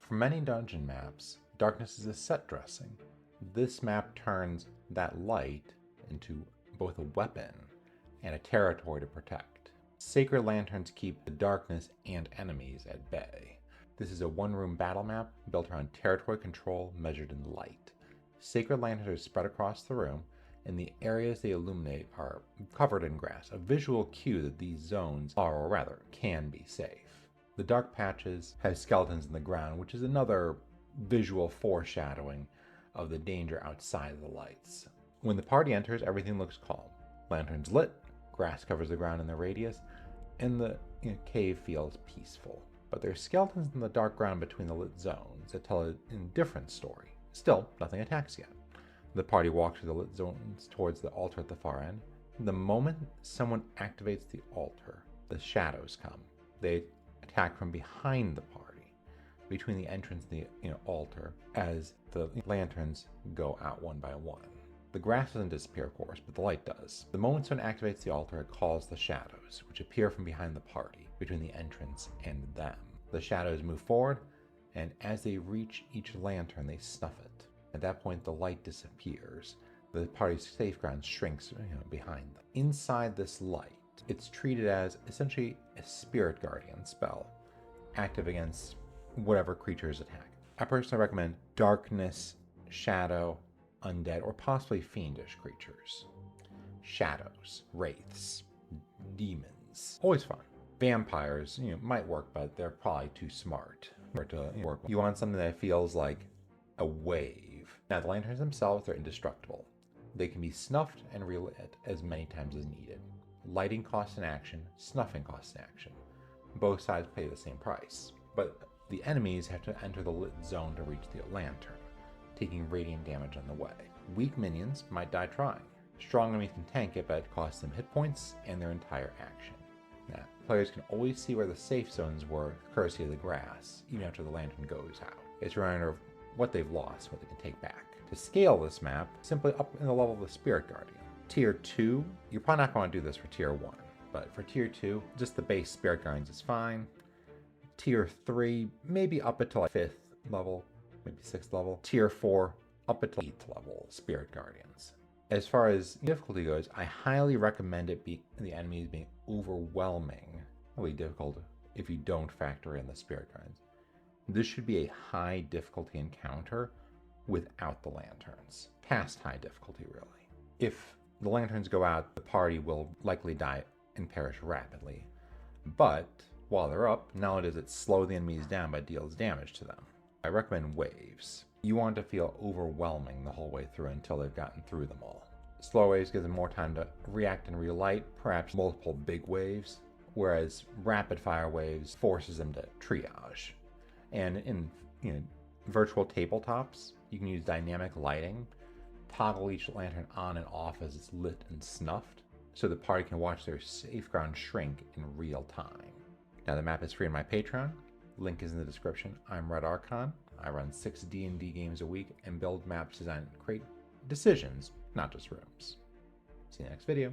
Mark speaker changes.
Speaker 1: For many dungeon maps, darkness is a set dressing. This map turns that light into both a weapon and a territory to protect. Sacred lanterns keep the darkness and enemies at bay. This is a one-room battle map built around territory control measured in light. Sacred lanterns are spread across the room, and the areas they illuminate are covered in grass, a visual cue that these zones are, or rather, can be safe. The dark patches have skeletons in the ground, which is another visual foreshadowing of the danger outside of the lights. When the party enters, everything looks calm. Lanterns lit, grass covers the ground in the radius, and the cave feels peaceful. But there are skeletons in the dark ground between the lit zones that tell a different story. Still, nothing attacks yet. The party walks through the lit zones towards the altar at the far end. The moment someone activates the altar, the shadows come. They attack from behind the party, between the entrance and the altar, as the lanterns go out one by one. The grass doesn't disappear, of course, but the light does. The moment someone activates the altar, it calls the shadows, which appear from behind the party, between the entrance and them. The shadows move forward, and as they reach each lantern, they snuff it. At that point, the light disappears. The party's safe ground shrinks behind them. Inside this light, it's treated as essentially a spirit guardian spell, active against whatever creatures attack. I personally recommend darkness, shadow, undead, or possibly fiendish creatures. Shadows, wraiths, demons, always fun. Vampires, might work, but they're probably too smart to work. You want something that feels like a wave. Now, the lanterns themselves are indestructible. They can be snuffed and relit as many times as needed. Lighting costs an action, snuffing costs an action. Both sides pay the same price, but the enemies have to enter the lit zone to reach the lantern, taking radiant damage on the way. Weak minions might die trying. Strong enemies can tank it, but it costs them hit points and their entire action. Now, players can always see where the safe zones were, courtesy of the grass, even after the lantern goes out. It's a reminder of what they've lost, what they can take back. To scale this map, simply up in the level of the Spirit Guardian. Tier 2, you're probably not going to do this for Tier 1, but for Tier 2, just the base Spirit Guardians is fine. Tier 3, maybe up until 5th level, maybe 6th level. Tier 4, up until 8th level Spirit Guardians. As far as difficulty goes, I highly recommend the enemies being overwhelmingly difficult if you don't factor in the Spirit Guardians. This should be a high difficulty encounter without the lanterns. Past high difficulty, really. If the lanterns go out, the party will likely die and perish rapidly. But while they're up, not only does it slow the enemies down, but deals damage to them. I recommend waves. You want to feel overwhelming the whole way through until they've gotten through them all. Slow waves give them more time to react and relight, perhaps multiple big waves, whereas rapid fire waves forces them to triage. And in virtual tabletops, you can use dynamic lighting, toggle each lantern on and off as it's lit and snuffed, so the party can watch their safe ground shrink in real time. Now, the map is free on my Patreon. Link is in the description. I'm Red Archon. I run 6 D&D games a week and build maps designed to create decisions, not just rooms. See you next video.